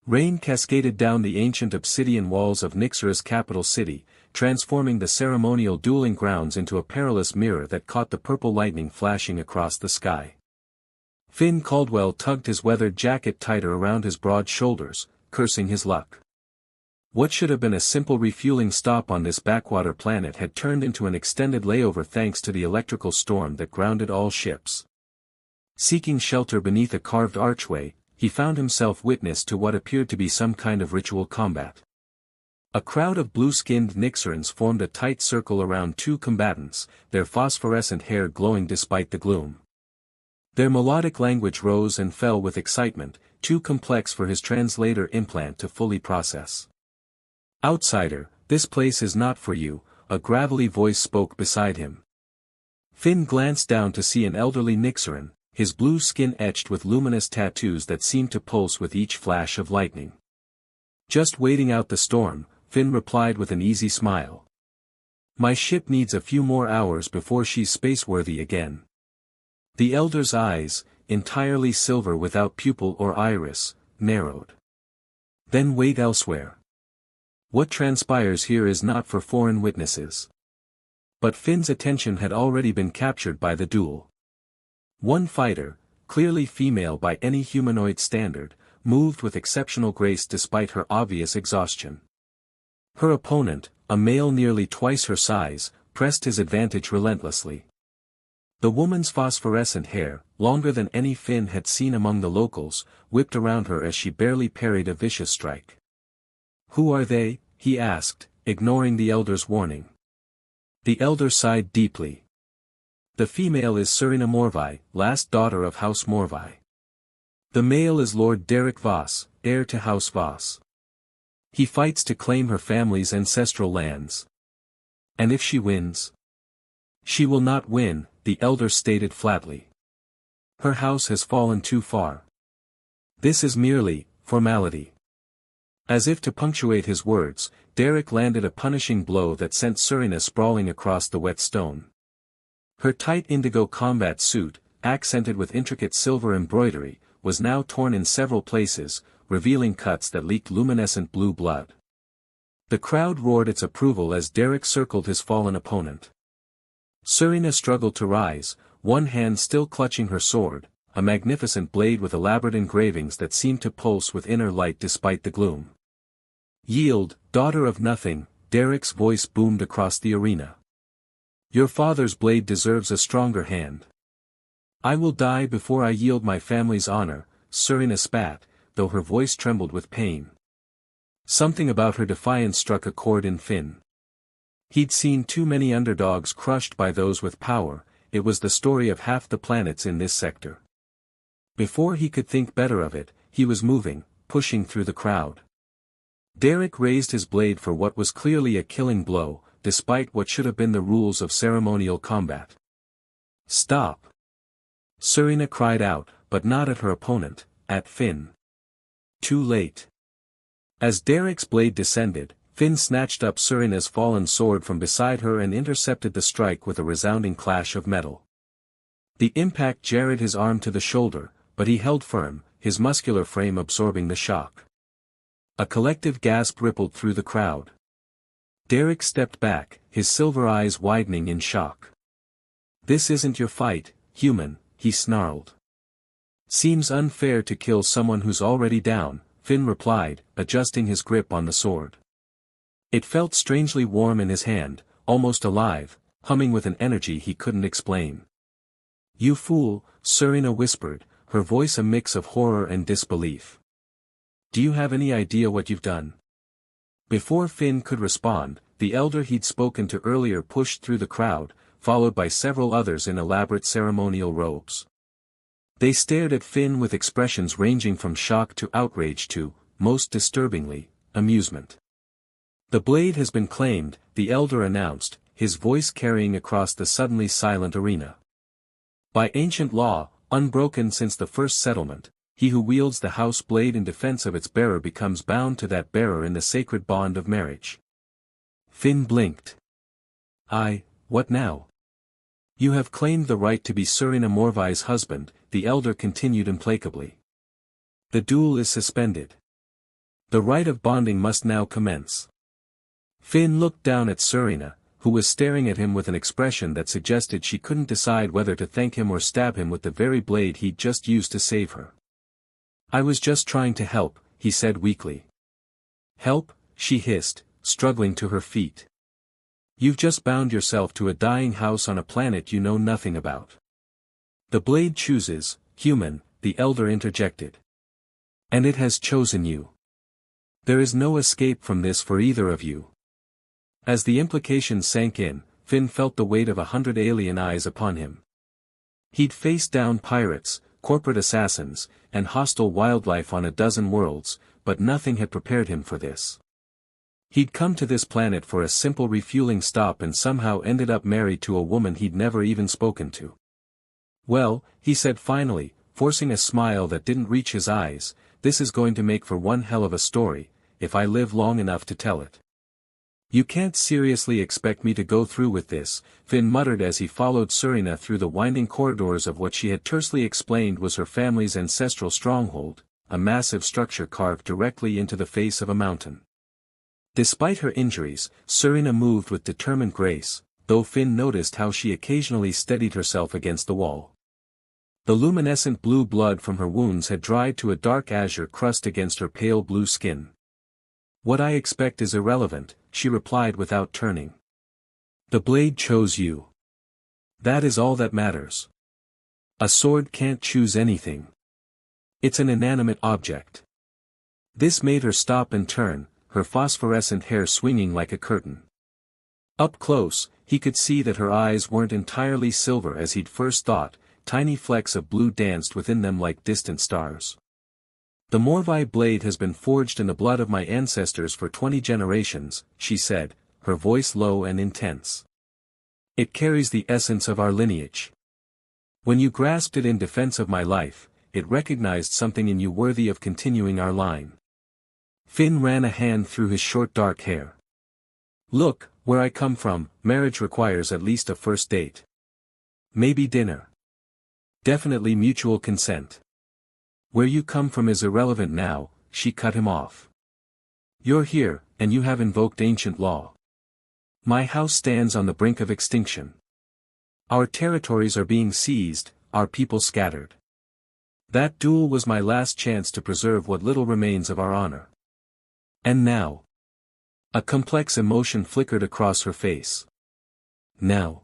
Rain cascaded down the ancient obsidian walls of Nyxera's capital city, transforming the ceremonial dueling grounds into a perilous mirror that caught the purple lightning flashing across the sky. Finn Caldwell tugged his weathered jacket tighter around his broad shoulders, cursing his luck. What should have been a simple refueling stop on this backwater planet had turned into an extended layover thanks to the electrical storm that grounded all ships. Seeking shelter beneath a carved archway, he found himself witness to what appeared to be some kind of ritual combat. A crowd of blue-skinned Nyxerans formed a tight circle around two combatants, their phosphorescent hair glowing despite the gloom. Their melodic language rose and fell with excitement, too complex for his translator implant to fully process. "Outsider, this place is not for you," a gravelly voice spoke beside him. Finn glanced down to see an elderly Nyxeran, his blue skin etched with luminous tattoos that seemed to pulse with each flash of lightning. "Just waiting out the storm," Finn replied with an easy smile. "My ship needs a few more hours before she's spaceworthy again." The elder's eyes, entirely silver without pupil or iris, narrowed. "Then wait elsewhere. What transpires here is not for foreign witnesses." But Finn's attention had already been captured by the duel. One fighter, clearly female by any humanoid standard, moved with exceptional grace despite her obvious exhaustion. Her opponent, a male nearly twice her size, pressed his advantage relentlessly. The woman's phosphorescent hair, longer than any Finn had seen among the locals, whipped around her as she barely parried a vicious strike. "Who are they?" he asked, ignoring the elder's warning. The elder sighed deeply. "The female is Serena Morvi, last daughter of House Morvi. The male is Lord Derek Voss, heir to House Voss. He fights to claim her family's ancestral lands. And if she wins?" "She will not win," the elder stated flatly. "Her house has fallen too far. This is merely formality." As if to punctuate his words, Derek landed a punishing blow that sent Serena sprawling across the wet stone. Her tight indigo combat suit, accented with intricate silver embroidery, was now torn in several places, revealing cuts that leaked luminescent blue blood. The crowd roared its approval as Derek circled his fallen opponent. Serena struggled to rise, one hand still clutching her sword, a magnificent blade with elaborate engravings that seemed to pulse with inner light despite the gloom. "Yield, daughter of nothing," Derek's voice boomed across the arena. "Your father's blade deserves a stronger hand." "I will die before I yield my family's honor," Serena spat, though her voice trembled with pain. Something about her defiance struck a chord in Finn. He'd seen too many underdogs crushed by those with power. It was the story of half the planets in this sector. Before he could think better of it, he was moving, pushing through the crowd. Derek raised his blade for what was clearly a killing blow, despite what should have been the rules of ceremonial combat. "Stop!" Serena cried out, but not at her opponent, at Finn. Too late. As Derek's blade descended, Finn snatched up Serena's fallen sword from beside her and intercepted the strike with a resounding clash of metal. The impact jarred his arm to the shoulder, but he held firm, his muscular frame absorbing the shock. A collective gasp rippled through the crowd. Derek stepped back, his silver eyes widening in shock. "This isn't your fight, human," he snarled. "Seems unfair to kill someone who's already down," Finn replied, adjusting his grip on the sword. It felt strangely warm in his hand, almost alive, humming with an energy he couldn't explain. "You fool," Serena whispered, her voice a mix of horror and disbelief. "Do you have any idea what you've done?" Before Finn could respond, the elder he'd spoken to earlier pushed through the crowd, followed by several others in elaborate ceremonial robes. They stared at Finn with expressions ranging from shock to outrage to, most disturbingly, amusement. "The blade has been claimed," the elder announced, his voice carrying across the suddenly silent arena. "By ancient law, unbroken since the first settlement, he who wields the house blade in defense of its bearer becomes bound to that bearer in the sacred bond of marriage." Finn blinked. What now?" "You have claimed the right to be Serena Morvi's husband," the elder continued implacably. "The duel is suspended. The rite of bonding must now commence. Finn looked down at Serena, who was staring at him with an expression that suggested she couldn't decide whether to thank him or stab him with the very blade he'd just used to save her. "I was just trying to help," he said weakly. "Help?" she hissed, struggling to her feet. "You've just bound yourself to a dying house on a planet you know nothing about." "The blade chooses, human," the elder interjected. "And it has chosen you. There is no escape from this for either of you." As the implications sank in, Finn felt the weight of 100 alien eyes upon him. He'd faced down pirates, corporate assassins, and hostile wildlife on a dozen worlds, but nothing had prepared him for this. He'd come to this planet for a simple refueling stop and somehow ended up married to a woman he'd never even spoken to. "Well," he said finally, forcing a smile that didn't reach his eyes, "this is going to make for one hell of a story, if I live long enough to tell it." "You can't seriously expect me to go through with this," Finn muttered as he followed Serena through the winding corridors of what she had tersely explained was her family's ancestral stronghold, a massive structure carved directly into the face of a mountain. Despite her injuries, Serena moved with determined grace, though Finn noticed how she occasionally steadied herself against the wall. The luminescent blue blood from her wounds had dried to a dark azure crust against her pale blue skin. "What I expect is irrelevant," she replied without turning. "The blade chose you. That is all that matters. A sword can't choose anything. It's an inanimate object." This made her stop and turn, her phosphorescent hair swinging like a curtain. Up close, he could see that her eyes weren't entirely silver as he'd first thought, tiny flecks of blue danced within them like distant stars. "The Morvi blade has been forged in the blood of my ancestors for 20 generations, she said, her voice low and intense. "It carries the essence of our lineage. When you grasped it in defense of my life, it recognized something in you worthy of continuing our line." Finn ran a hand through his short dark hair. "Look, where I come from, marriage requires at least a first date. Maybe dinner. Definitely mutual consent. Where you come from is irrelevant now," she cut him off. "You're here, and you have invoked ancient law. My house stands on the brink of extinction. Our territories are being seized, our people scattered. That duel was my last chance to preserve what little remains of our honor. And now." A complex emotion flickered across her face. "Now?"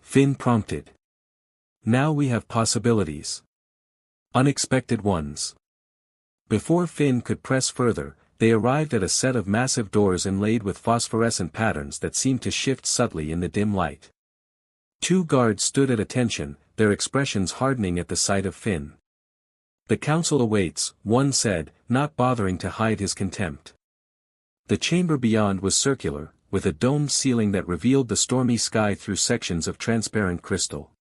Finn prompted. "Now we have possibilities. Unexpected ones." Before Finn could press further, they arrived at a set of massive doors inlaid with phosphorescent patterns that seemed to shift subtly in the dim light. 2 guards stood at attention, their expressions hardening at the sight of Finn. "The council awaits," one said, not bothering to hide his contempt. The chamber beyond was circular, with a domed ceiling that revealed the stormy sky through sections of transparent crystal.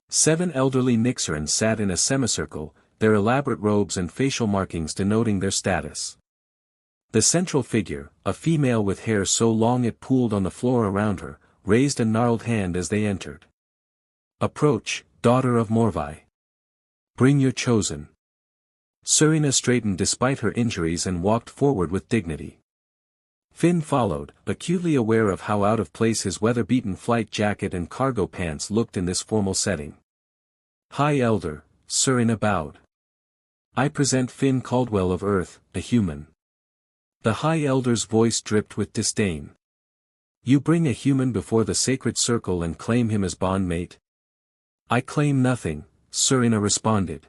7 elderly Nixerans sat in a semicircle, their elaborate robes and facial markings denoting their status. The central figure, a female with hair so long it pooled on the floor around her, raised a gnarled hand as they entered. "Approach, daughter of Morvi. Bring your chosen." Serena straightened despite her injuries and walked forward with dignity. Finn followed, acutely aware of how out of place his weather-beaten flight jacket and cargo pants looked in this formal setting. "High Elder," Serena bowed. "I present Finn Caldwell of Earth, a human." The High Elder's voice dripped with disdain. "You bring a human before the sacred circle and claim him as bondmate?" "I claim nothing," Serena responded.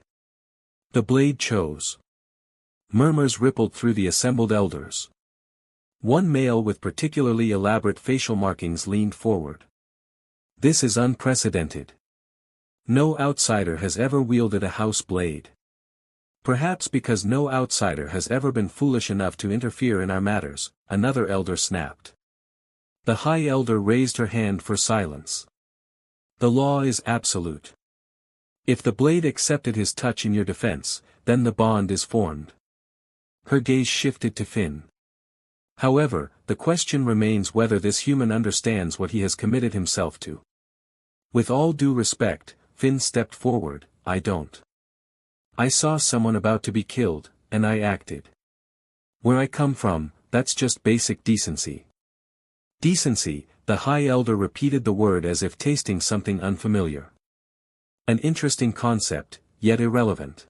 "The blade chose." Murmurs rippled through the assembled elders. One male with particularly elaborate facial markings leaned forward. "This is unprecedented. No outsider has ever wielded a house blade. Perhaps because no outsider has ever been foolish enough to interfere in our matters," another elder snapped. The High Elder raised her hand for silence. "The law is absolute. If the blade accepted his touch in your defense, then the bond is formed." Her gaze shifted to Finn. "However, the question remains whether this human understands what he has committed himself to." With all due respect, Finn stepped forward, "I don't. I saw someone about to be killed, and I acted. Where I come from, that's just basic decency. Decency, the High Elder repeated the word as if tasting something unfamiliar. An interesting concept, yet irrelevant.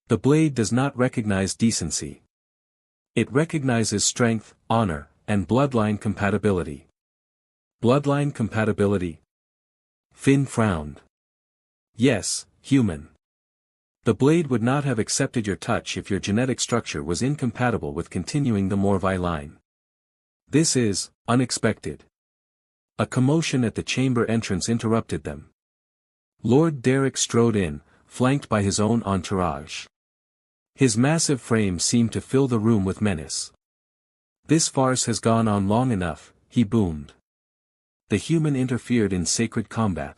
The blade does not recognize decency. It recognizes strength, honor, and bloodline compatibility. Bloodline compatibility? Finn frowned. Yes, human. The blade would not have accepted your touch if your genetic structure was incompatible with continuing the Morvi line. This is unexpected. A commotion at the chamber entrance interrupted them. Lord Derek strode in, flanked by his own entourage. His massive frame seemed to fill the room with menace. This farce has gone on long enough, he boomed. The human interfered in sacred combat.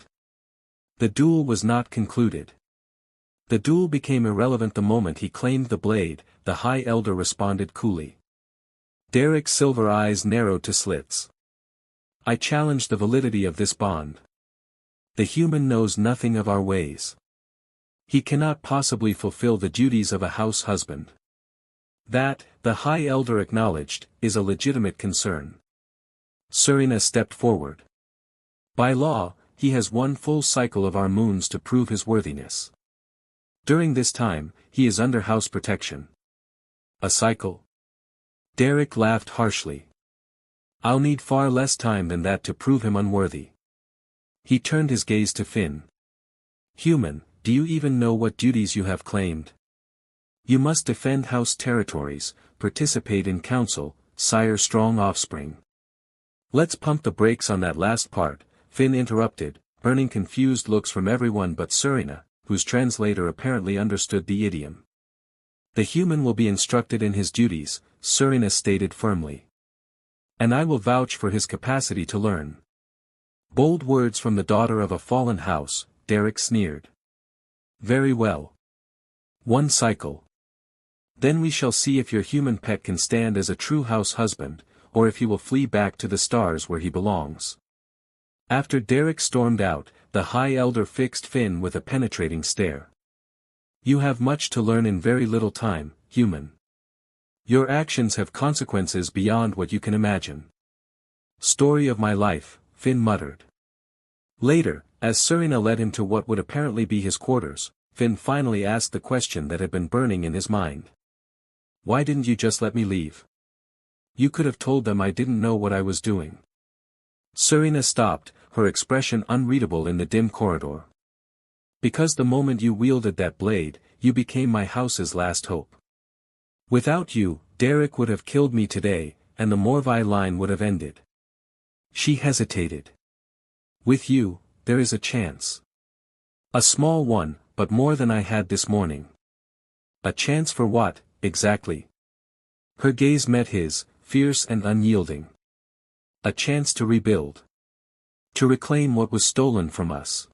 The duel was not concluded. The duel became irrelevant the moment he claimed the blade, the High Elder responded coolly. Derek's silver eyes narrowed to slits. I challenge the validity of this bond. The human knows nothing of our ways. He cannot possibly fulfill the duties of a house husband. That, the High Elder acknowledged, is a legitimate concern. Serena stepped forward. By law, he has one full cycle of our moons to prove his worthiness. During this time, he is under house protection. A cycle? Derek laughed harshly. I'll need far less time than that to prove him unworthy. He turned his gaze to Finn. Human, do you even know what duties you have claimed? You must defend house territories, participate in council, sire strong offspring. Let's pump the brakes on that last part, Finn interrupted, earning confused looks from everyone but Serena, whose translator apparently understood the idiom. The human will be instructed in his duties, Serena stated firmly. And I will vouch for his capacity to learn. Bold words from the daughter of a fallen house, Derek sneered. Very well. One cycle. Then we shall see if your human pet can stand as a true house husband, or if he will flee back to the stars where he belongs. After Derek stormed out, the High Elder fixed Finn with a penetrating stare. You have much to learn in very little time, human. Your actions have consequences beyond what you can imagine. Story of my life, Finn muttered. Later, as Serena led him to what would apparently be his quarters, Finn finally asked the question that had been burning in his mind. Why didn't you just let me leave? You could have told them I didn't know what I was doing. Serena stopped, her expression unreadable in the dim corridor. Because the moment you wielded that blade, you became my house's last hope. Without you, Derek would have killed me today, and the Morvi line would have ended. She hesitated. With you, there is a chance. A small one, but more than I had this morning. A chance for what, exactly? Her gaze met his, fierce and unyielding. A chance to rebuild. To reclaim what was stolen from us.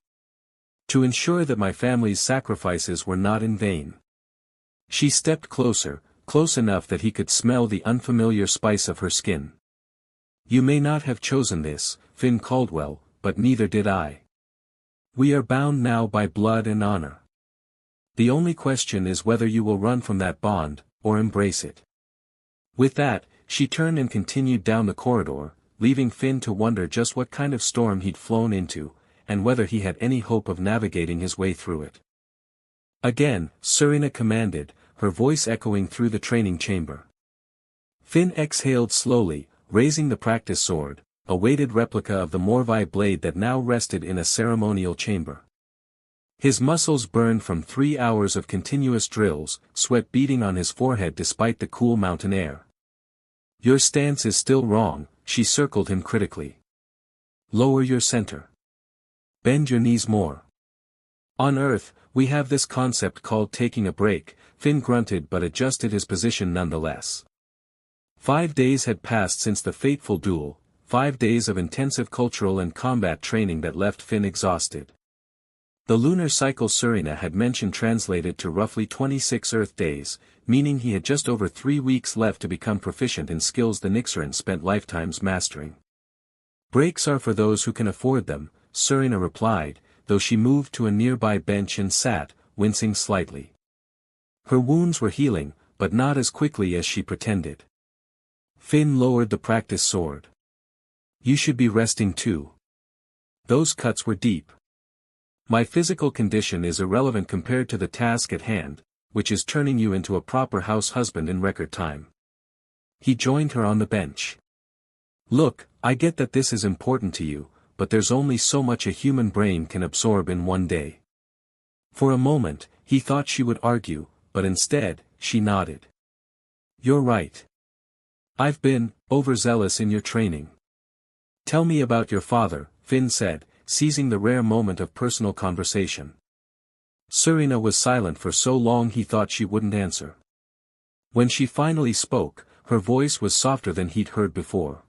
To ensure that my family's sacrifices were not in vain. She stepped closer, close enough that he could smell the unfamiliar spice of her skin. You may not have chosen this, Finn Caldwell, but neither did I. We are bound now by blood and honor. The only question is whether you will run from that bond, or embrace it. With that, she turned and continued down the corridor, leaving Finn to wonder just what kind of storm he'd flown into, and whether he had any hope of navigating his way through it. Again, Serena commanded, her voice echoing through the training chamber. Finn exhaled slowly, raising the practice sword, a weighted replica of the Morvi blade that now rested in a ceremonial chamber. His muscles burned from 3 hours of continuous drills, sweat beading on his forehead despite the cool mountain air. Your stance is still wrong, she circled him critically. Lower your center. Bend your knees more. On Earth, we have this concept called taking a break, Finn grunted but adjusted his position nonetheless. 5 days had passed since the fateful duel, 5 days of intensive cultural and combat training that left Finn exhausted. The lunar cycle Serena had mentioned translated to roughly 26 Earth days, meaning he had just over 3 weeks left to become proficient in skills the Nixerans spent lifetimes mastering. Breaks are for those who can afford them, Serena replied, though she moved to a nearby bench and sat, wincing slightly. Her wounds were healing, but not as quickly as she pretended. Finn lowered the practice sword. You should be resting too. Those cuts were deep. My physical condition is irrelevant compared to the task at hand, which is turning you into a proper house husband in record time. He joined her on the bench. Look, I get that this is important to you, but there's only so much a human brain can absorb in one day. For a moment, he thought she would argue, but instead, she nodded. You're right. I've been overzealous in your training. Tell me about your father, Finn said, seizing the rare moment of personal conversation. Serena was silent for so long he thought she wouldn't answer. When she finally spoke, her voice was softer than he'd heard before.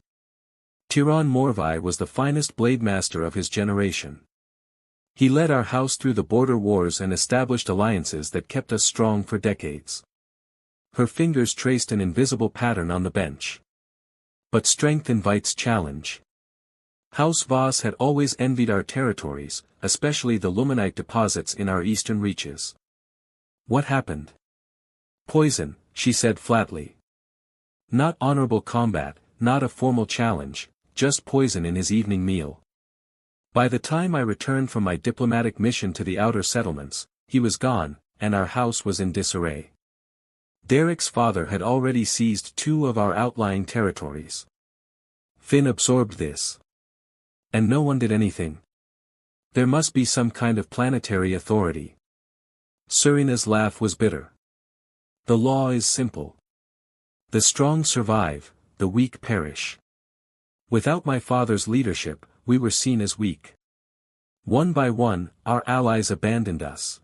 Tiran Morvi was the finest blade master of his generation. He led our house through the border wars and established alliances that kept us strong for decades. Her fingers traced an invisible pattern on the bench. But strength invites challenge. House Voss had always envied our territories, especially the luminite deposits in our eastern reaches. What happened? Poison, she said flatly. Not honorable combat, not a formal challenge, just poison in his evening meal. By the time I returned from my diplomatic mission to the outer settlements, he was gone, and our house was in disarray. Derek's father had already seized 2 of our outlying territories. Finn absorbed this. And no one did anything. There must be some kind of planetary authority. Serena's laugh was bitter. The law is simple. The strong survive, the weak perish. Without my father's leadership, we were seen as weak. One by one, our allies abandoned us.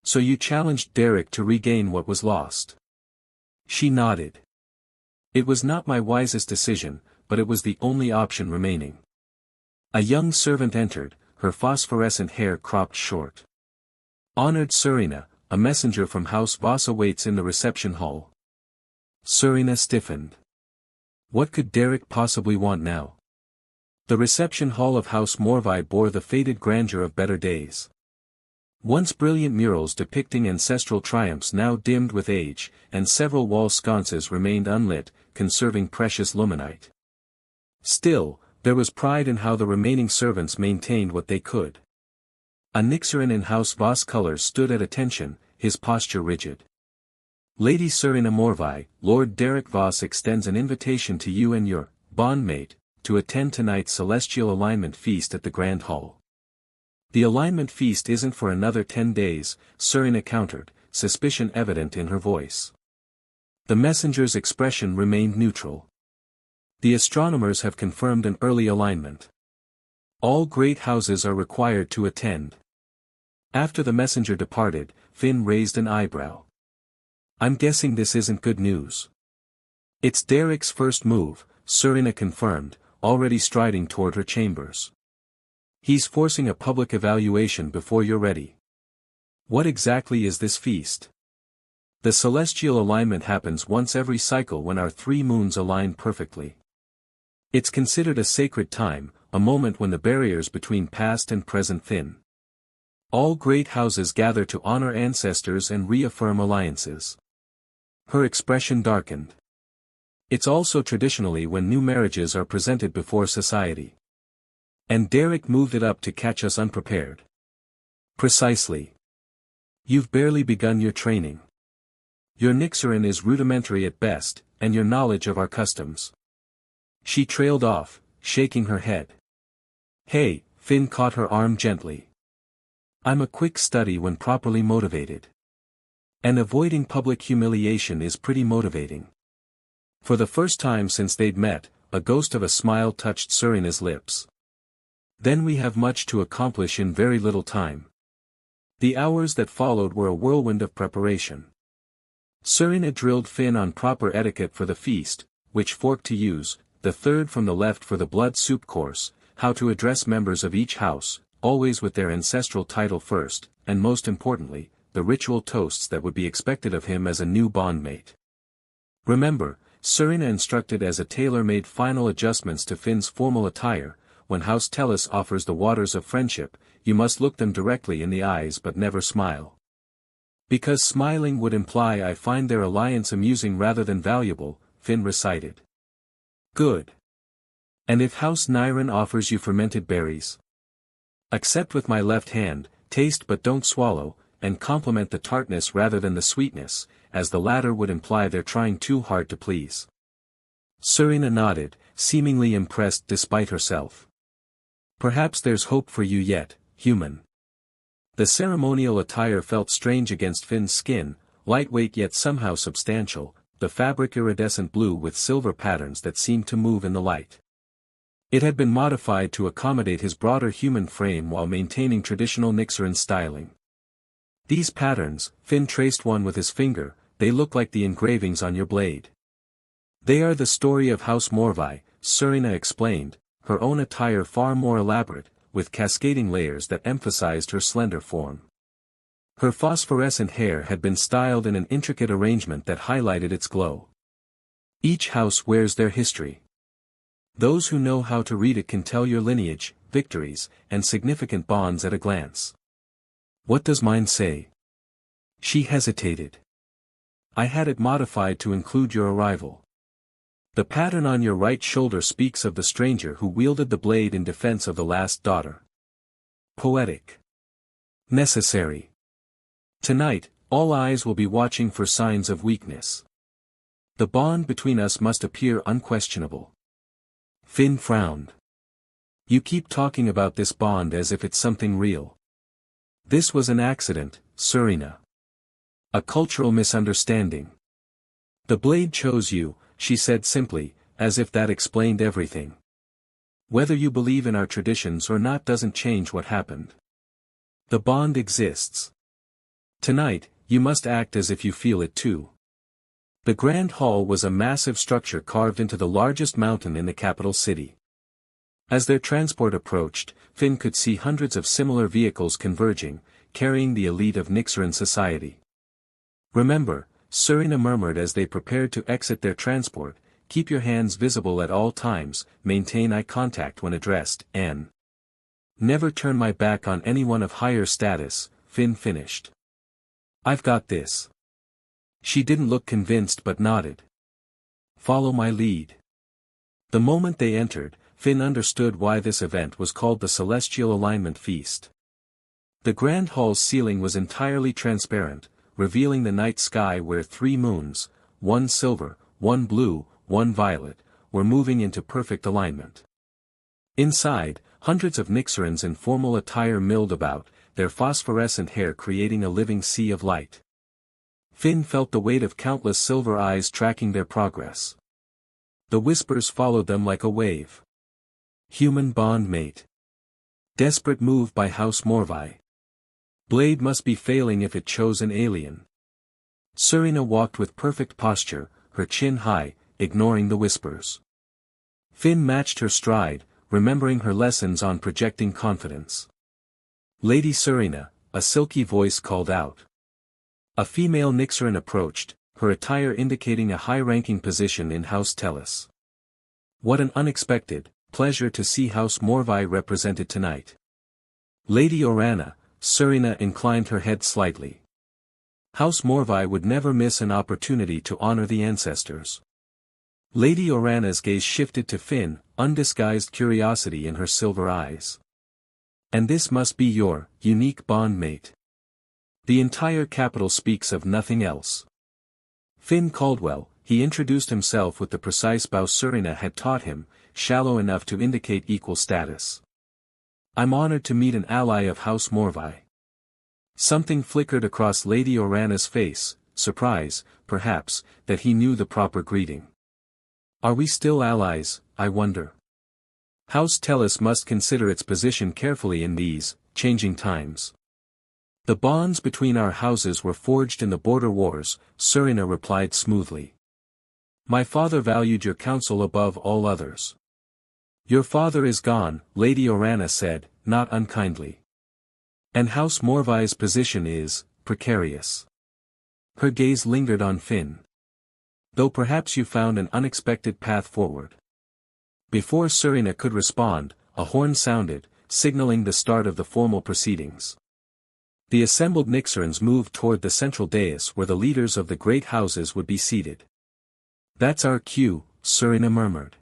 So you challenged Derek to regain what was lost. She nodded. It was not my wisest decision, but it was the only option remaining. A young servant entered, her phosphorescent hair cropped short. Honored Serena, a messenger from House Voss awaits in the reception hall. Serena stiffened. What could Derek possibly want now? The reception hall of House Morvi bore the faded grandeur of better days. Once brilliant murals depicting ancestral triumphs now dimmed with age, and several wall sconces remained unlit, conserving precious luminite. Still, there was pride in how the remaining servants maintained what they could. A Nixerin in House Voss colors stood at attention, his posture rigid. Lady Serena Morvi, Lord Derek Voss extends an invitation to you and your bondmate to attend tonight's celestial alignment feast at the Grand Hall. The alignment feast isn't for another 10 days, Serena countered, suspicion evident in her voice. The messenger's expression remained neutral. The astronomers have confirmed an early alignment. All great houses are required to attend. After the messenger departed, Finn raised an eyebrow. I'm guessing this isn't good news. It's Derek's first move, Serena confirmed, already striding toward her chambers. He's forcing a public evaluation before you're ready. What exactly is this feast? The celestial alignment happens once every cycle when our 3 moons align perfectly. It's considered a sacred time, a moment when the barriers between past and present thin. All great houses gather to honor ancestors and reaffirm alliances. Her expression darkened. It's also traditionally when new marriages are presented before society. And Derek moved it up to catch us unprepared. Precisely. You've barely begun your training. Your Nixerin is rudimentary at best, and your knowledge of our customs. She trailed off, shaking her head. Hey, Finn caught her arm gently. I'm a quick study when properly motivated. And avoiding public humiliation is pretty motivating. For the first time since they'd met, a ghost of a smile touched Serena's lips. Then we have much to accomplish in very little time. The hours that followed were a whirlwind of preparation. Serena drilled Finn on proper etiquette for the feast, which fork to use, the third from the left for the blood soup course, how to address members of each house, always with their ancestral title first, and most importantly, the ritual toasts that would be expected of him as a new bondmate. Remember, Serena instructed as a tailor-made final adjustments to Finn's formal attire. When House Tellus offers the waters of friendship, you must look them directly in the eyes but never smile. Because smiling would imply I find their alliance amusing rather than valuable, Finn recited. Good. And if House Nyren offers you fermented berries? Accept with my left hand, taste but don't swallow, and compliment the tartness rather than the sweetness, as the latter would imply they're trying too hard to please. Serena nodded, seemingly impressed despite herself. Perhaps there's hope for you yet, human. The ceremonial attire felt strange against Finn's skin, lightweight yet somehow substantial, the fabric iridescent blue with silver patterns that seemed to move in the light. It had been modified to accommodate his broader human frame while maintaining traditional Nixaran styling. These patterns, Finn traced one with his finger, they look like the engravings on your blade. They are the story of House Morvi, Serena explained, her own attire far more elaborate, with cascading layers that emphasized her slender form. Her phosphorescent hair had been styled in an intricate arrangement that highlighted its glow. Each house wears their history. Those who know how to read it can tell your lineage, victories, and significant bonds at a glance. What does mine say? She hesitated. I had it modified to include your arrival. The pattern on your right shoulder speaks of the stranger who wielded the blade in defense of the last daughter. Poetic. Necessary. Tonight, all eyes will be watching for signs of weakness. The bond between us must appear unquestionable. Finn frowned. You keep talking about this bond as if it's something real. This was an accident, Serena. A cultural misunderstanding. The blade chose you, she said simply, as if that explained everything. Whether you believe in our traditions or not doesn't change what happened. The bond exists. Tonight, you must act as if you feel it too. The Grand Hall was a massive structure carved into the largest mountain in the capital city. As their transport approached, Finn could see hundreds of similar vehicles converging, carrying the elite of Nixaran society. Remember, Serena murmured as they prepared to exit their transport, keep your hands visible at all times, maintain eye contact when addressed, and never turn my back on anyone of higher status, Finn finished. I've got this. She didn't look convinced but nodded. Follow my lead. The moment they entered, Finn understood why this event was called the Celestial Alignment Feast. The Grand Hall's ceiling was entirely transparent, revealing the night sky where 3 moons, one silver, one blue, one violet, were moving into perfect alignment. Inside, hundreds of Nixarans in formal attire milled about, their phosphorescent hair creating a living sea of light. Finn felt the weight of countless silver eyes tracking their progress. The whispers followed them like a wave. Human bond mate. Desperate move by House Morvi. Blade must be failing if it chose an alien. Serena walked with perfect posture, her chin high, ignoring the whispers. Finn matched her stride, remembering her lessons on projecting confidence. Lady Serena, a silky voice called out. A female Nixaran approached, her attire indicating a high-ranking position in House Tellus. What an unexpected pleasure to see House Morvi represented tonight. Lady Orana, Serena inclined her head slightly. House Morvi would never miss an opportunity to honor the ancestors. Lady Orana's gaze shifted to Finn, undisguised curiosity in her silver eyes. And this must be your unique bond mate. The entire capital speaks of nothing else. Finn Caldwell, he introduced himself with the precise bow Serena had taught him, shallow enough to indicate equal status. I'm honored to meet an ally of House Morvi. Something flickered across Lady Orana's face, surprise, perhaps, that he knew the proper greeting. Are we still allies, I wonder? House Tellus must consider its position carefully in these changing times. The bonds between our houses were forged in the border wars, Serena replied smoothly. My father valued your counsel above all others. Your father is gone, Lady Orana said, not unkindly. And House Morvi's position is precarious. Her gaze lingered on Finn. Though perhaps you found an unexpected path forward. Before Serena could respond, a horn sounded, signaling the start of the formal proceedings. The assembled Nixerans moved toward the central dais where the leaders of the great houses would be seated. "That's our cue," Serena murmured.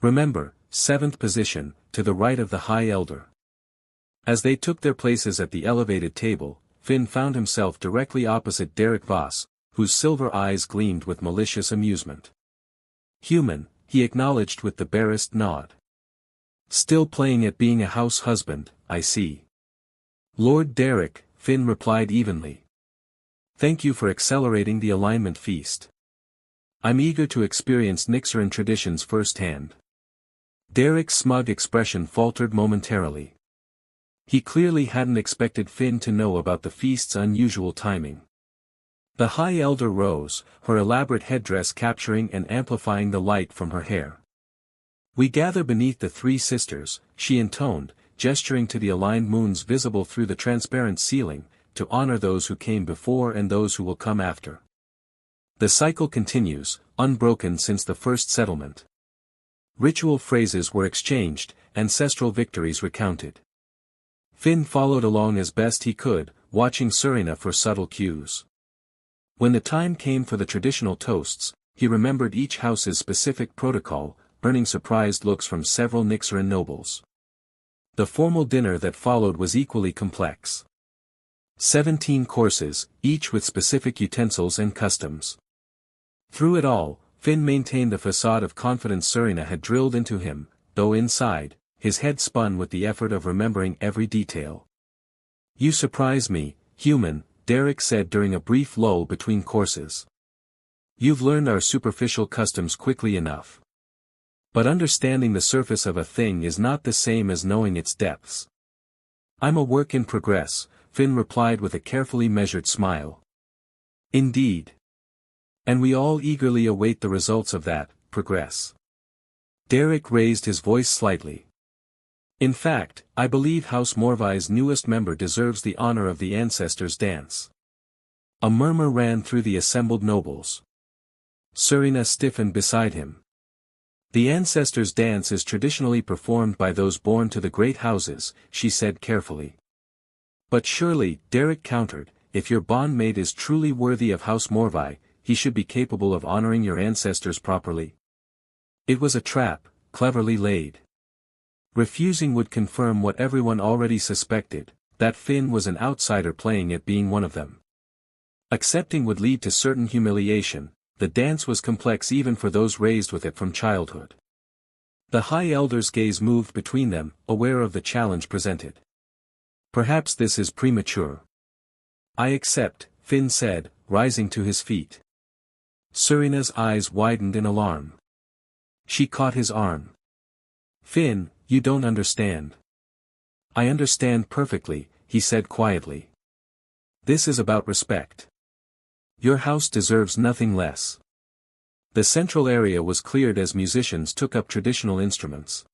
"Remember, 7th position, to the right of the High Elder." As they took their places at the elevated table, Finn found himself directly opposite Derek Voss, whose silver eyes gleamed with malicious amusement. "Human," he acknowledged with the barest nod. "Still playing at being a house husband, I see." "Lord Derek," Finn replied evenly. "Thank you for accelerating the alignment feast. I'm eager to experience Nixeran traditions firsthand." Derek's smug expression faltered momentarily. He clearly hadn't expected Finn to know about the feast's unusual timing. The High Elder rose, her elaborate headdress capturing and amplifying the light from her hair. "We gather beneath the three sisters," she intoned, gesturing to the aligned moons visible through the transparent ceiling, "to honor those who came before and those who will come after. The cycle continues, unbroken since the first settlement." Ritual phrases were exchanged, ancestral victories recounted. Finn followed along as best he could, watching Serena for subtle cues. When the time came for the traditional toasts, he remembered each house's specific protocol, earning surprised looks from several Nixeran nobles. The formal dinner that followed was equally complex. 17 courses, each with specific utensils and customs. Through it all, Finn maintained the facade of confidence Serena had drilled into him, though inside, his head spun with the effort of remembering every detail. "You surprise me, human," Derek said during a brief lull between courses. "You've learned our superficial customs quickly enough. But understanding the surface of a thing is not the same as knowing its depths." "I'm a work in progress," Finn replied with a carefully measured smile. "Indeed. And we all eagerly await the results of that progress." Derek raised his voice slightly. "In fact, I believe House Morvai's newest member deserves the honor of the Ancestors' Dance." A murmur ran through the assembled nobles. Serena stiffened beside him. "The Ancestors' Dance is traditionally performed by those born to the great houses," she said carefully. "But surely," Derek countered, "if your bondmate is truly worthy of House Morvai, he should be capable of honoring your ancestors properly." It was a trap, cleverly laid. Refusing would confirm what everyone already suspected, that Finn was an outsider playing at being one of them. Accepting would lead to certain humiliation. The dance was complex even for those raised with it from childhood. The High Elder's gaze moved between them, aware of the challenge presented. "Perhaps this is premature." "I accept," Finn said, rising to his feet. Serena's eyes widened in alarm. She caught his arm. "Finn, you don't understand." "I understand perfectly," he said quietly. "This is about respect. Your house deserves nothing less." The central area was cleared as musicians took up traditional instruments.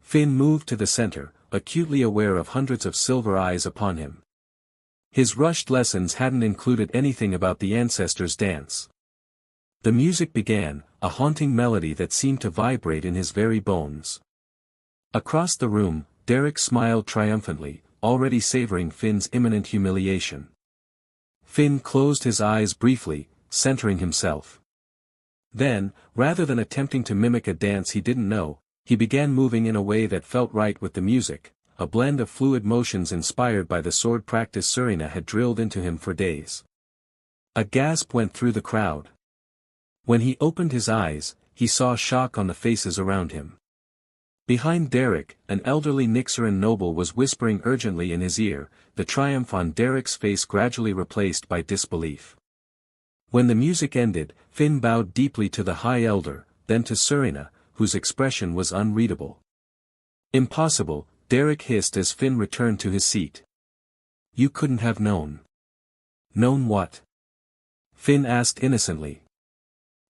Finn moved to the center, acutely aware of hundreds of silver eyes upon him. His rushed lessons hadn't included anything about the Ancestors' Dance. The music began, a haunting melody that seemed to vibrate in his very bones. Across the room, Derek smiled triumphantly, already savoring Finn's imminent humiliation. Finn closed his eyes briefly, centering himself. Then, rather than attempting to mimic a dance he didn't know, he began moving in a way that felt right with the music, a blend of fluid motions inspired by the sword practice Serena had drilled into him for days. A gasp went through the crowd. When he opened his eyes, he saw shock on the faces around him. Behind Derek, an elderly Nixeran noble was whispering urgently in his ear, the triumph on Derek's face gradually replaced by disbelief. When the music ended, Finn bowed deeply to the High Elder, then to Serena, whose expression was unreadable. "Impossible," Derek hissed as Finn returned to his seat. "You couldn't have known." "Known what?" Finn asked innocently.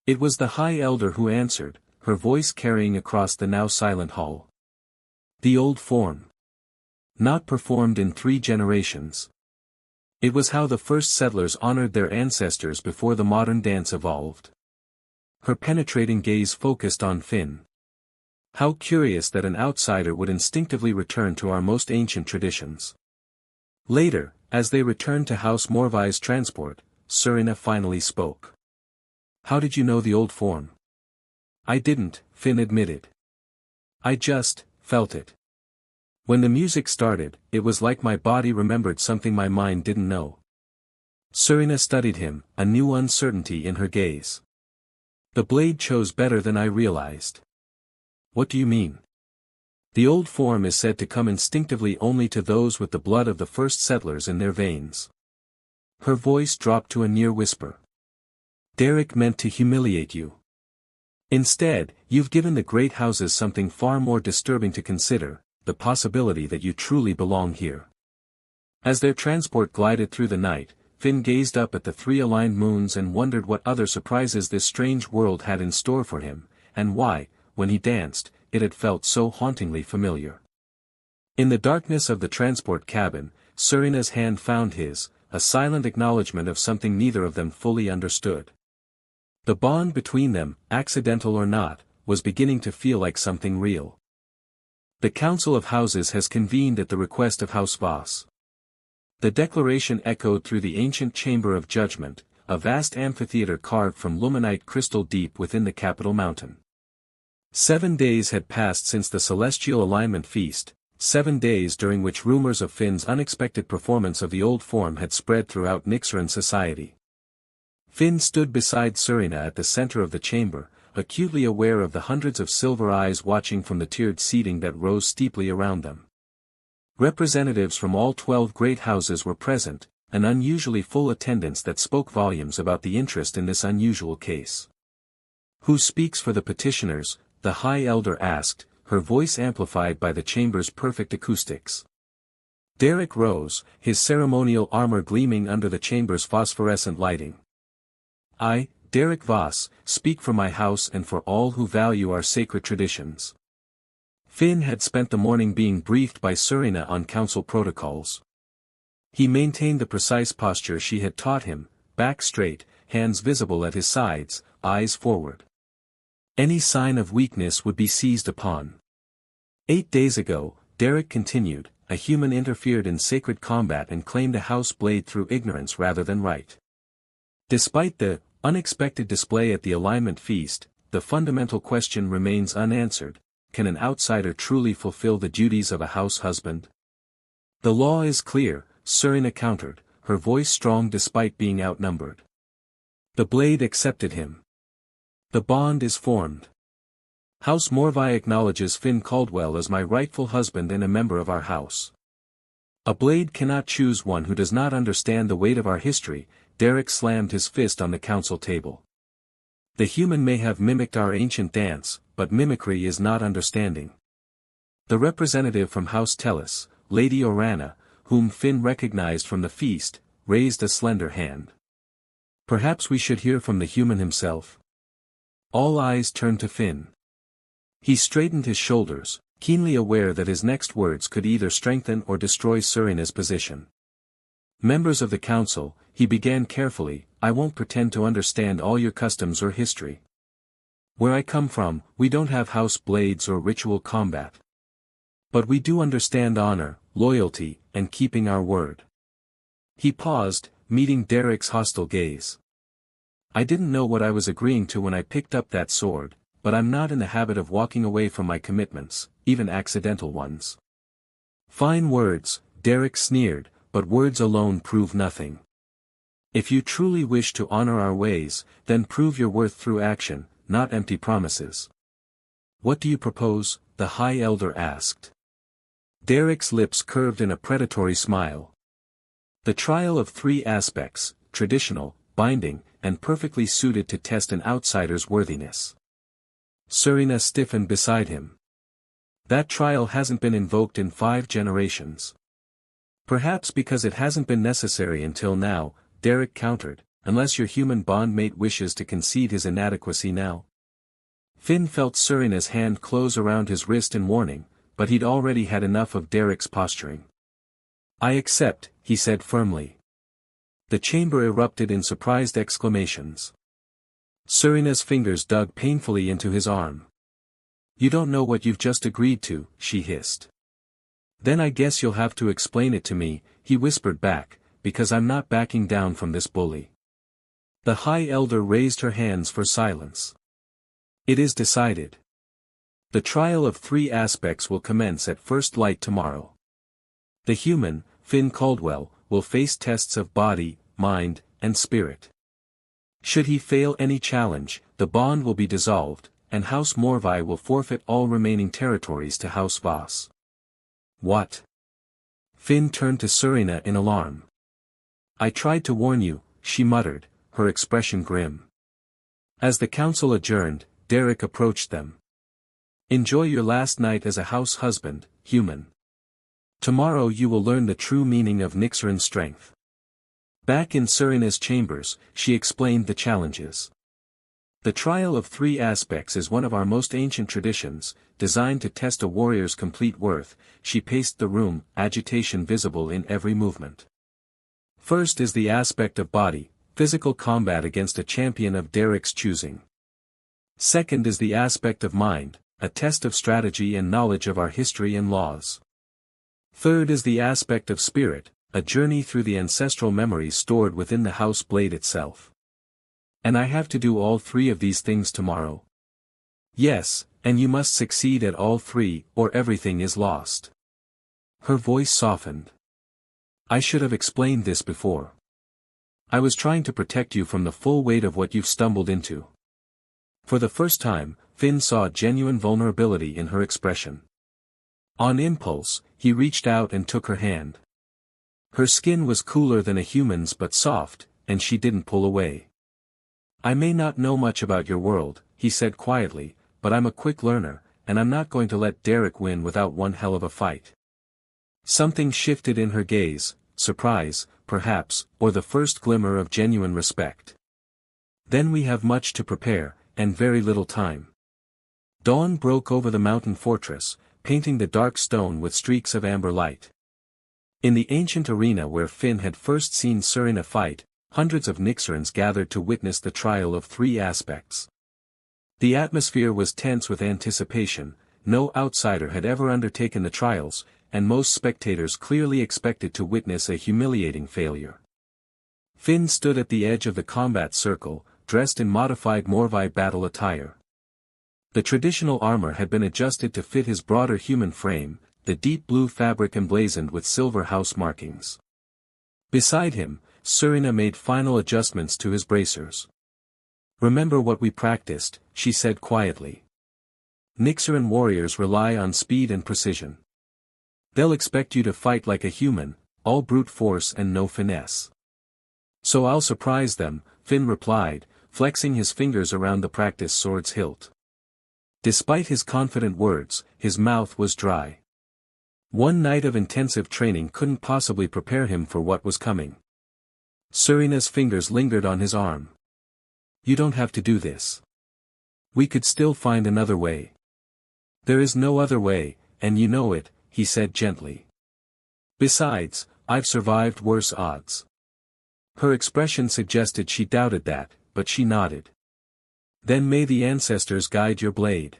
It was the High Elder who answered, her voice carrying across the now silent hall. "The old form. Not performed in 3 generations. It was how the first settlers honored their ancestors before the modern dance evolved." Her penetrating gaze focused on Finn. "How curious that an outsider would instinctively return to our most ancient traditions." Later, As they returned to House Morvai's transport, Serena finally spoke. "How did you know the old form?" "I didn't," Finn admitted. "I just felt it. When the music started, it was like my body remembered something my mind didn't know." Serena studied him, a new uncertainty in her gaze. "The blade chose better than I realized." "What do you mean?" "The old form is said to come instinctively only to those with the blood of the first settlers in their veins." Her voice dropped to a near whisper. "Derek meant to humiliate you. Instead, you've given the great houses something far more disturbing to consider, the possibility that you truly belong here." As their transport glided through the night, Finn gazed up at the three aligned moons and wondered what other surprises this strange world had in store for him, and why, when he danced, it had felt so hauntingly familiar. In the darkness of the transport cabin, Serena's hand found his, a silent acknowledgement of something neither of them fully understood. The bond between them, accidental or not, was beginning to feel like something real. "The Council of Houses has convened at the request of House Voss." The declaration echoed through the ancient Chamber of Judgment, a vast amphitheater carved from luminite crystal deep within the capital mountain. 7 days had passed since the celestial alignment feast, 7 days during which rumors of Finn's unexpected performance of the old form had spread throughout Nixaran society. Finn stood beside Serena at the center of the chamber, acutely aware of the hundreds of silver eyes watching from the tiered seating that rose steeply around them. Representatives from all 12 great houses were present, an unusually full attendance that spoke volumes about the interest in this unusual case. "Who speaks for the petitioners?" the High Elder asked, her voice amplified by the chamber's perfect acoustics. Derek rose, his ceremonial armor gleaming under the chamber's phosphorescent lighting. "I, Derek Voss, speak for my house and for all who value our sacred traditions." Finn had spent the morning being briefed by Serena on council protocols. He maintained the precise posture she had taught him, back straight, hands visible at his sides, eyes forward. Any sign of weakness would be seized upon. 8 days ago, Derek continued, a human interfered in sacred combat and claimed a house blade through ignorance rather than right. Despite the unexpected display at the alignment feast, the fundamental question remains unanswered: can an outsider truly fulfill the duties of a house husband? "The law is clear," Serena countered, her voice strong despite being outnumbered. The blade accepted him. "The bond is formed. House Morvai acknowledges Finn Caldwell as my rightful husband and a member of our house. A blade cannot choose one who does not understand the weight of our history." Derek slammed his fist on the council table. "The human may have mimicked our ancient dance, but mimicry is not understanding." The representative from House Tellus, Lady Orana, whom Finn recognized from the feast, raised a slender hand. "Perhaps we should hear from the human himself." All eyes turned to Finn. He straightened his shoulders, keenly aware that his next words could either strengthen or destroy Serena's position. "Members of the council," he began carefully, "I won't pretend to understand all your customs or history. Where I come from, we don't have house blades or ritual combat. But we do understand honor, loyalty, and keeping our word." He paused, meeting Derek's hostile gaze. "I didn't know what I was agreeing to when I picked up that sword, but I'm not in the habit of walking away from my commitments, even accidental ones." "Fine words," Derek sneered, "but words alone prove nothing. If you truly wish to honor our ways, then prove your worth through action, not empty promises." "What do you propose?" the High Elder asked. Derek's lips curved in a predatory smile. "The trial of 3 aspects, traditional, binding, and perfectly suited to test an outsider's worthiness." Serena stiffened beside him. "That trial hasn't been invoked in 5 generations. "Perhaps because it hasn't been necessary until now," Derek countered, "unless your human bondmate wishes to concede his inadequacy now." Finn felt Serena's hand close around his wrist in warning, but he'd already had enough of Derek's posturing. "I accept," he said firmly. The chamber erupted in surprised exclamations. Serena's fingers dug painfully into his arm. "You don't know what you've just agreed to," she hissed. "Then I guess you'll have to explain it to me," he whispered back, because I'm not backing down from this bully. The High Elder raised her hands for silence. It is decided. The trial of 3 aspects will commence at first light tomorrow. The human, Finn Caldwell, will face tests of body, mind, and spirit. Should he fail any challenge, the bond will be dissolved, and House Morvi will forfeit all remaining territories to House Voss. What? Finn turned to Serena in alarm. I tried to warn you, she muttered, her expression grim. As the council adjourned, Derek approached them. Enjoy your last night as a house husband, human. Tomorrow you will learn the true meaning of Nixeran strength. Back in Serena's chambers, she explained the challenges. The trial of 3 aspects is one of our most ancient traditions, designed to test a warrior's complete worth. She paced the room, agitation visible in every movement. First is the aspect of body, physical combat against a champion of Derek's choosing. Second is the aspect of mind, a test of strategy and knowledge of our history and laws. Third is the aspect of spirit, a journey through the ancestral memories stored within the house blade itself. And I have to do all 3 of these things tomorrow. Yes, and you must succeed at all 3, or everything is lost. Her voice softened. I should have explained this before. I was trying to protect you from the full weight of what you've stumbled into. For the first time, Finn saw genuine vulnerability in her expression. On impulse, he reached out and took her hand. Her skin was cooler than a human's but soft, and she didn't pull away. I may not know much about your world, he said quietly, but I'm a quick learner, and I'm not going to let Derek win without one hell of a fight. Something shifted in her gaze, surprise, perhaps, or the first glimmer of genuine respect. Then we have much to prepare, and very little time. Dawn broke over the mountain fortress, painting the dark stone with streaks of amber light. In the ancient arena where Finn had first seen Serena fight, hundreds of Nixerans gathered to witness the trial of 3 aspects. The atmosphere was tense with anticipation. No outsider had ever undertaken the trials, and most spectators clearly expected to witness a humiliating failure. Finn stood at the edge of the combat circle, dressed in modified Morvi battle attire. The traditional armor had been adjusted to fit his broader human frame, the deep blue fabric emblazoned with silver house markings. Beside him, Serena made final adjustments to his bracers. Remember what we practiced, she said quietly. Nixeran warriors rely on speed and precision. They'll expect you to fight like a human, all brute force and no finesse. So I'll surprise them, Finn replied, flexing his fingers around the practice sword's hilt. Despite his confident words, his mouth was dry. One night of intensive training couldn't possibly prepare him for what was coming. Serena's fingers lingered on his arm. You don't have to do this. We could still find another way. There is no other way, and you know it, he said gently. Besides, I've survived worse odds. Her expression suggested she doubted that, but she nodded. Then may the ancestors guide your blade.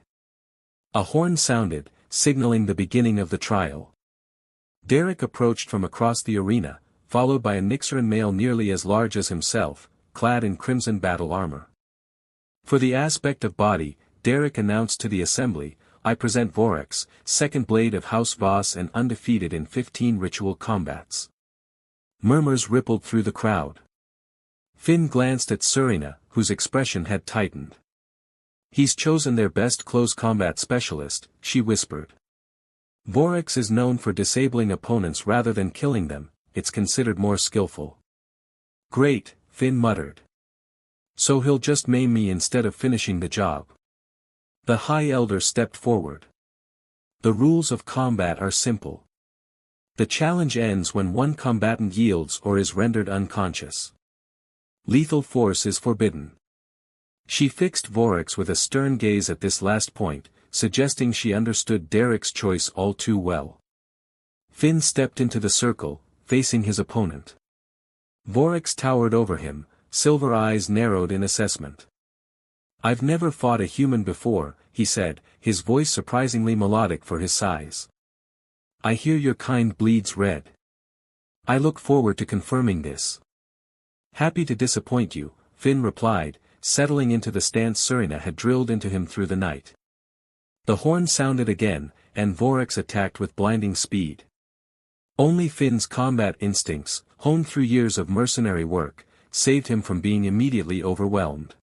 A horn sounded, signaling the beginning of the trial. Derek approached from across the arena, followed by a Nixeran male nearly as large as himself, clad in crimson battle armor. For the aspect of body, Derek announced to the assembly, I present Vorax, second blade of House Voss and undefeated in 15 ritual combats. Murmurs rippled through the crowd. Finn glanced at Serena, whose expression had tightened. He's chosen their best close combat specialist, she whispered. Vorax is known for disabling opponents rather than killing them, it's considered more skillful. Great, Finn muttered. So he'll just maim me instead of finishing the job. The High Elder stepped forward. The rules of combat are simple. The challenge ends when one combatant yields or is rendered unconscious. Lethal force is forbidden. She fixed Vorax with a stern gaze at this last point, suggesting she understood Derek's choice all too well. Finn stepped into the circle, facing his opponent. Vorax towered over him, silver eyes narrowed in assessment. I've never fought a human before, he said, his voice surprisingly melodic for his size. I hear your kind bleeds red. I look forward to confirming this. Happy to disappoint you, Finn replied, settling into the stance Serena had drilled into him through the night. The horn sounded again, and Vorax attacked with blinding speed. Only Finn's combat instincts, honed through years of mercenary work, saved him from being immediately overwhelmed.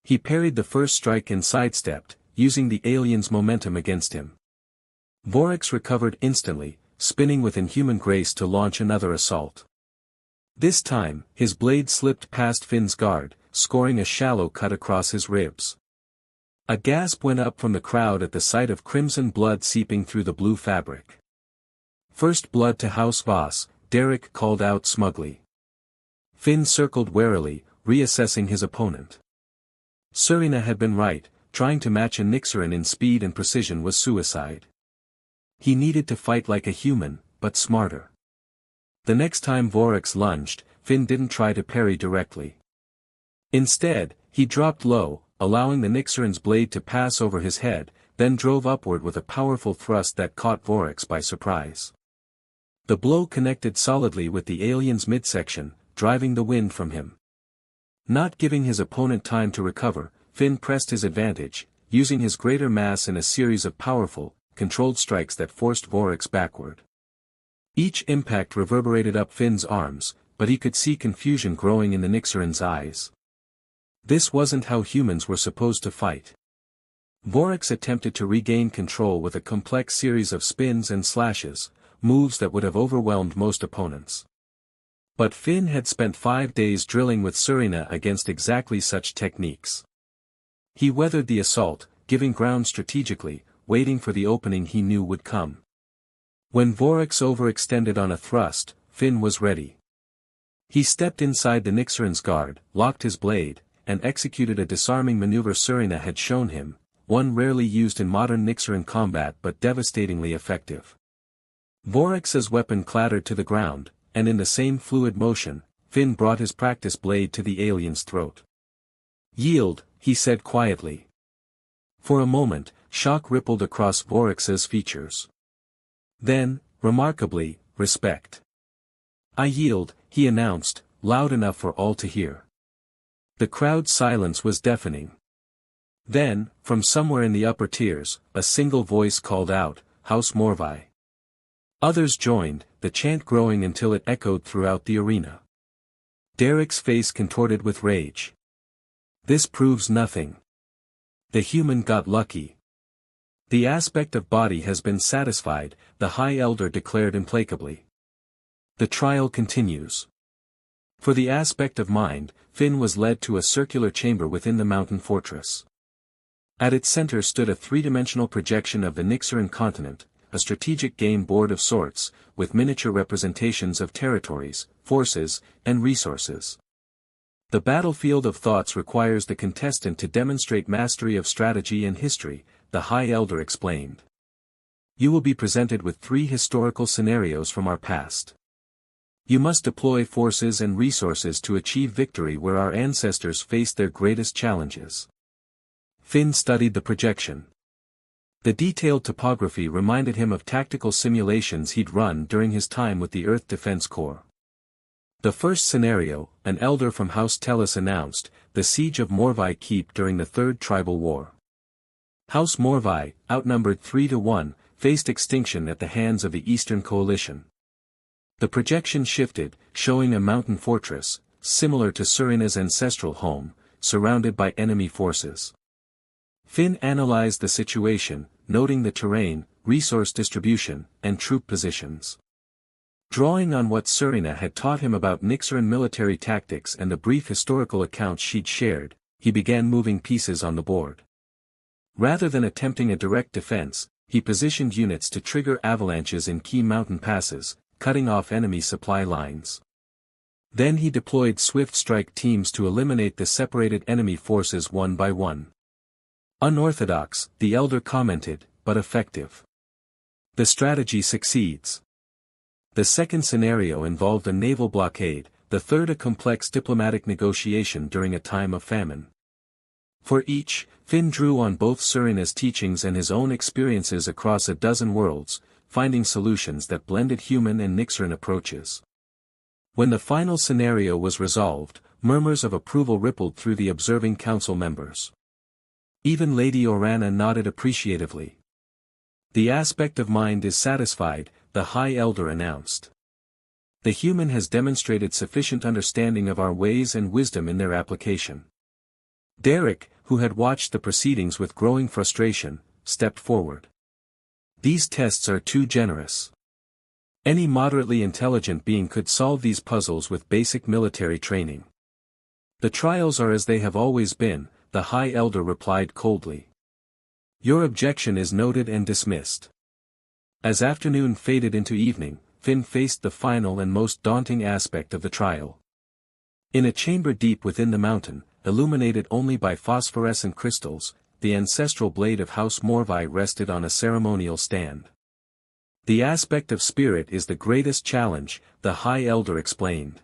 He parried the first strike and sidestepped, using the alien's momentum against him. Vorax recovered instantly, spinning with inhuman grace to launch another assault. This time, his blade slipped past Finn's guard, scoring a shallow cut across his ribs. A gasp went up from the crowd at the sight of crimson blood seeping through the blue fabric. First blood to House Voss, Derek called out smugly. Finn circled warily, reassessing his opponent. Serena had been right, trying to match a Nixeran in speed and precision was suicide. He needed to fight like a human, but smarter. The next time Vorax lunged, Finn didn't try to parry directly. Instead, he dropped low, allowing the Nixeran's blade to pass over his head, then drove upward with a powerful thrust that caught Vorax by surprise. The blow connected solidly with the alien's midsection, driving the wind from him. Not giving his opponent time to recover, Finn pressed his advantage, using his greater mass in a series of powerful, controlled strikes that forced Vorax backward. Each impact reverberated up Finn's arms, but he could see confusion growing in the Nixeran's eyes. This wasn't how humans were supposed to fight. Vorax attempted to regain control with a complex series of spins and slashes, moves that would have overwhelmed most opponents. But Finn had spent 5 days drilling with Serena against exactly such techniques. He weathered the assault, giving ground strategically, waiting for the opening he knew would come. When Vorax overextended on a thrust, Finn was ready. He stepped inside the Nixeran's guard, locked his blade, and executed a disarming maneuver Serena had shown him, one rarely used in modern Nixeran combat but devastatingly effective. Vorax's weapon clattered to the ground, and in the same fluid motion, Finn brought his practice blade to the alien's throat. "Yield," he said quietly. For a moment, shock rippled across Vorax's features. Then, remarkably, respect. "I yield," he announced, loud enough for all to hear. The crowd's silence was deafening. Then, from somewhere in the upper tiers, a single voice called out, "House Morvi." Others joined, the chant growing until it echoed throughout the arena. Derek's face contorted with rage. "This proves nothing. The human got lucky. The aspect of body has been satisfied," the High Elder declared implacably. "The trial continues." For the aspect of mind, Finn was led to a circular chamber within the mountain fortress. At its center stood a three-dimensional projection of the Nixeran continent, a strategic game board of sorts, with miniature representations of territories, forces, and resources. The battlefield of thoughts requires the contestant to demonstrate mastery of strategy and history, the High Elder explained. You will be presented with 3 historical scenarios from our past. You must deploy forces and resources to achieve victory where our ancestors faced their greatest challenges. Finn studied the projection. The detailed topography reminded him of tactical simulations he'd run during his time with the Earth Defense Corps. The first scenario, an elder from House Tellus announced, the siege of Morvi Keep during the Third Tribal War. House Morvi, outnumbered 3-1, faced extinction at the hands of the Eastern Coalition. The projection shifted, showing a mountain fortress, similar to Serena's ancestral home, surrounded by enemy forces. Finn analyzed the situation, noting the terrain, resource distribution, and troop positions. Drawing on what Serena had taught him about Nixeran military tactics and the brief historical accounts she'd shared, he began moving pieces on the board. Rather than attempting a direct defense, he positioned units to trigger avalanches in key mountain passes, cutting off enemy supply lines. Then he deployed swift strike teams to eliminate the separated enemy forces one by one. Unorthodox, the elder commented, but effective. The strategy succeeds. The second scenario involved a naval blockade, the third a complex diplomatic negotiation during a time of famine. For each, Finn drew on both Serena's teachings and his own experiences across a dozen worlds, finding solutions that blended human and Nixeran approaches. When the final scenario was resolved, murmurs of approval rippled through the observing council members. Even Lady Orana nodded appreciatively. The aspect of mind is satisfied, the High Elder announced. The human has demonstrated sufficient understanding of our ways and wisdom in their application. Derek, who had watched the proceedings with growing frustration, stepped forward. These tests are too generous. Any moderately intelligent being could solve these puzzles with basic military training. The trials are as they have always been, the High Elder replied coldly. Your objection is noted and dismissed. As afternoon faded into evening, Finn faced the final and most daunting aspect of the trial. In a chamber deep within the mountain, illuminated only by phosphorescent crystals, the ancestral blade of House Morvi rested on a ceremonial stand. The aspect of spirit is the greatest challenge, the High Elder explained.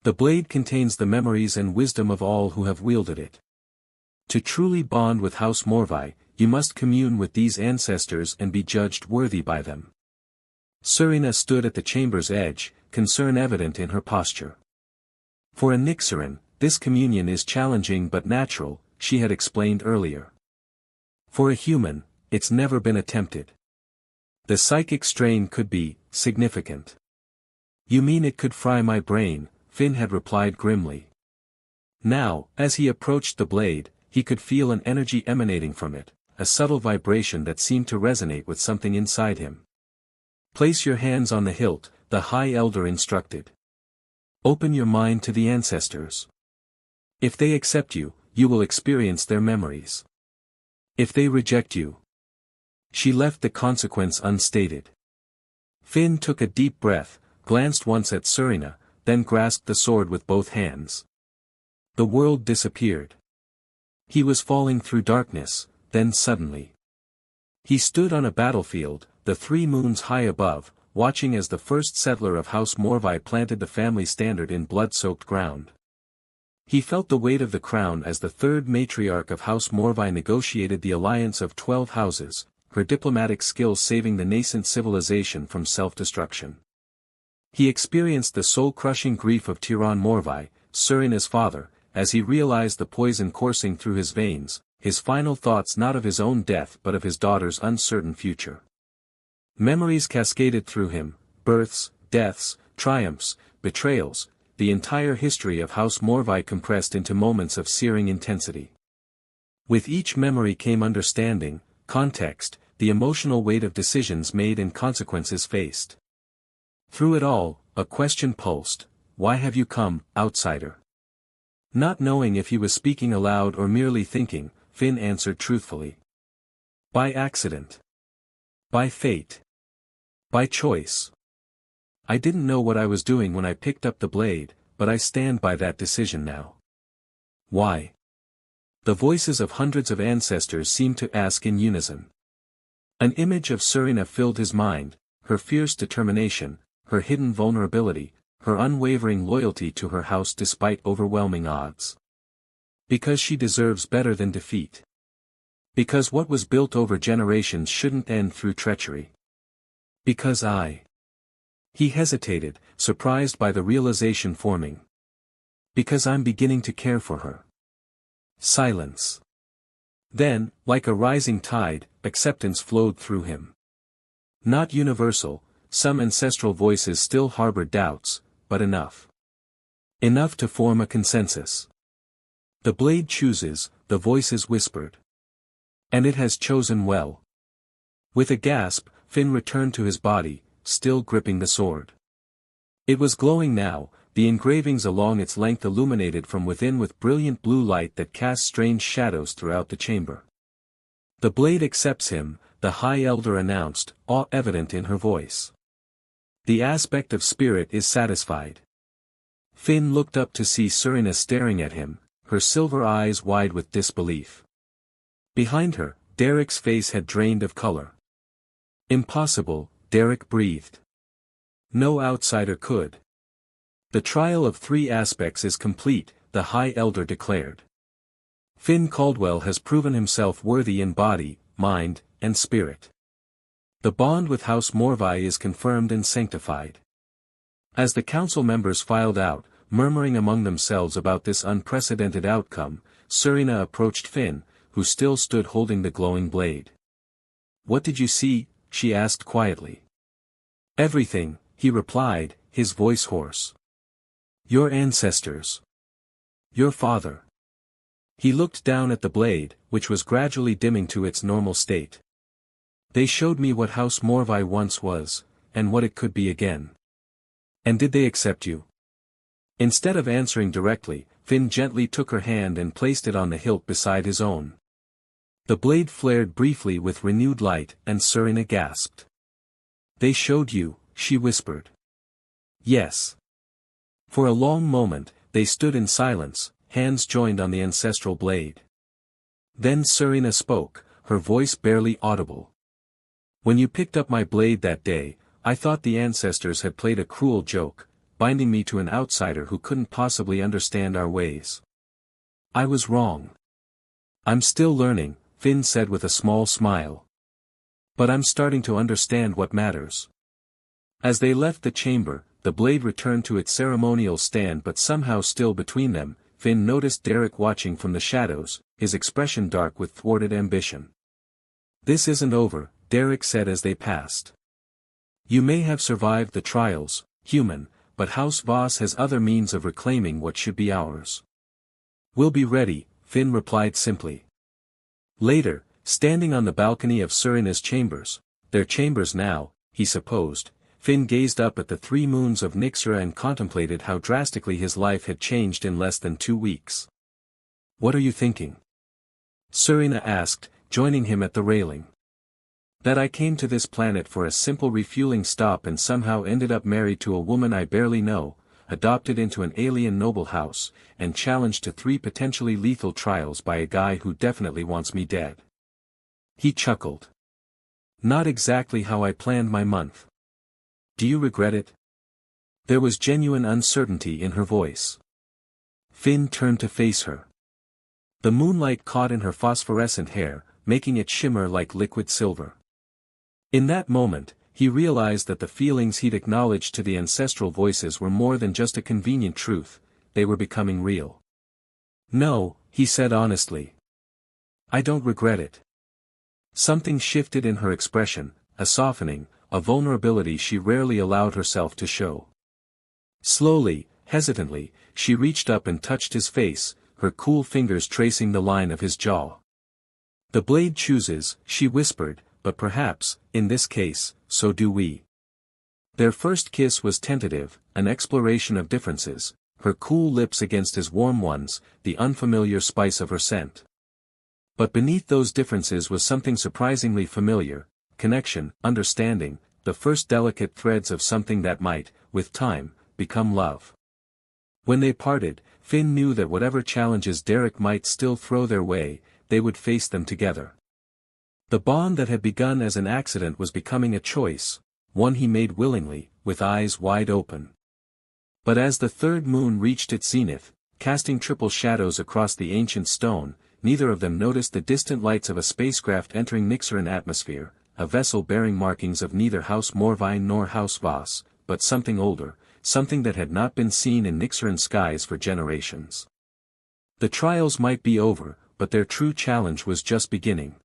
The blade contains the memories and wisdom of all who have wielded it. To truly bond with House Morvi, you must commune with these ancestors and be judged worthy by them. Serena stood at the chamber's edge, concern evident in her posture. For a Nixeran, this communion is challenging but natural, she had explained earlier. For a human, it's never been attempted. The psychic strain could be significant. You mean it could fry my brain, Finn had replied grimly. Now, as he approached the blade, he could feel an energy emanating from it, a subtle vibration that seemed to resonate with something inside him. Place your hands on the hilt, the High Elder instructed. Open your mind to the ancestors. If they accept you, you will experience their memories. If they reject you, she left the consequence unstated. Finn took a deep breath, glanced once at Serena, then grasped the sword with both hands. The world disappeared. He was falling through darkness, then suddenly. He stood on a battlefield, the 3 moons high above, watching as the first settler of House Morvi planted the family standard in blood-soaked ground. He felt the weight of the crown as the 3rd matriarch of House Morvi negotiated the alliance of 12 houses, her diplomatic skills saving the nascent civilization from self-destruction. He experienced the soul-crushing grief of Tiran Morvi, Serena's father, as he realized the poison coursing through his veins, his final thoughts not of his own death but of his daughter's uncertain future. Memories cascaded through him, births, deaths, triumphs, betrayals, the entire history of House Morvi compressed into moments of searing intensity. With each memory came understanding, context, the emotional weight of decisions made and consequences faced. Through it all, a question pulsed, why have you come, outsider? Not knowing if he was speaking aloud or merely thinking, Finn answered truthfully. By accident. By fate. By choice. I didn't know what I was doing when I picked up the blade, but I stand by that decision now. Why? The voices of hundreds of ancestors seemed to ask in unison. An image of Serena filled his mind, her fierce determination, her hidden vulnerability, her unwavering loyalty to her house despite overwhelming odds. Because she deserves better than defeat. Because what was built over generations shouldn't end through treachery. Because He hesitated, surprised by the realization forming. Because I'm beginning to care for her. Silence. Then, like a rising tide, acceptance flowed through him. Not universal, some ancestral voices still harbored doubts, but enough. Enough to form a consensus. The blade chooses, the voices whispered. And it has chosen well. With a gasp, Finn returned to his body, still gripping the sword. It was glowing now, the engravings along its length illuminated from within with brilliant blue light that cast strange shadows throughout the chamber. The blade accepts him, the High Elder announced, awe evident in her voice. The aspect of spirit is satisfied. Finn looked up to see Serena staring at him, her silver eyes wide with disbelief. Behind her, Derek's face had drained of color. Impossible, Derek breathed. No outsider could. The trial of 3 aspects is complete, the High Elder declared. Finn Caldwell has proven himself worthy in body, mind, and spirit. The bond with House Morvi is confirmed and sanctified. As the council members filed out, murmuring among themselves about this unprecedented outcome, Serena approached Finn, who still stood holding the glowing blade. "What did you see?" she asked quietly. "Everything," he replied, his voice hoarse. "Your ancestors. Your father." He looked down at the blade, which was gradually dimming to its normal state. "They showed me what House Morvi once was, and what it could be again." "And did they accept you?" Instead of answering directly, Finn gently took her hand and placed it on the hilt beside his own. The blade flared briefly with renewed light, and Serena gasped. "They showed you," she whispered. "Yes." For a long moment, they stood in silence, hands joined on the ancestral blade. Then Serena spoke, her voice barely audible. "When you picked up my blade that day, I thought the ancestors had played a cruel joke, binding me to an outsider who couldn't possibly understand our ways. I was wrong. I'm still learning," Finn said with a small smile. "But I'm starting to understand what matters." As they left the chamber, the blade returned to its ceremonial stand, but somehow still between them, Finn noticed Derek watching from the shadows, his expression dark with thwarted ambition. "This isn't over," Derek said as they passed. "You may have survived the trials, human, but House Voss has other means of reclaiming what should be ours." "We'll be ready," Finn replied simply. Later, standing on the balcony of Serena's chambers, their chambers now, he supposed, Finn gazed up at the 3 moons of Nyxera and contemplated how drastically his life had changed in less than 2 weeks. "What are you thinking?" Serena asked, joining him at the railing. "That I came to this planet for a simple refueling stop and somehow ended up married to a woman I barely know, adopted into an alien noble house, and challenged to 3 potentially lethal trials by a guy who definitely wants me dead." He chuckled. "Not exactly how I planned my month. Do you regret it?" There was genuine uncertainty in her voice. Finn turned to face her. The moonlight caught in her phosphorescent hair, making it shimmer like liquid silver. In that moment, he realized that the feelings he'd acknowledged to the ancestral voices were more than just a convenient truth, they were becoming real. "No," he said honestly. "I don't regret it." Something shifted in her expression, a softening, a vulnerability she rarely allowed herself to show. Slowly, hesitantly, she reached up and touched his face, her cool fingers tracing the line of his jaw. "The blade chooses," she whispered, "but perhaps, in this case, so do we." Their first kiss was tentative, an exploration of differences, her cool lips against his warm ones, the unfamiliar spice of her scent. But beneath those differences was something surprisingly familiar, connection, understanding, the first delicate threads of something that might, with time, become love. When they parted, Finn knew that whatever challenges Derek might still throw their way, they would face them together. The bond that had begun as an accident was becoming a choice, one he made willingly, with eyes wide open. But as the 3rd moon reached its zenith, casting triple shadows across the ancient stone, neither of them noticed the distant lights of a spacecraft entering Nyxeran atmosphere, a vessel bearing markings of neither House Morvi nor House Voss, but something older, something that had not been seen in Nyxeran skies for generations. The trials might be over, but their true challenge was just beginning.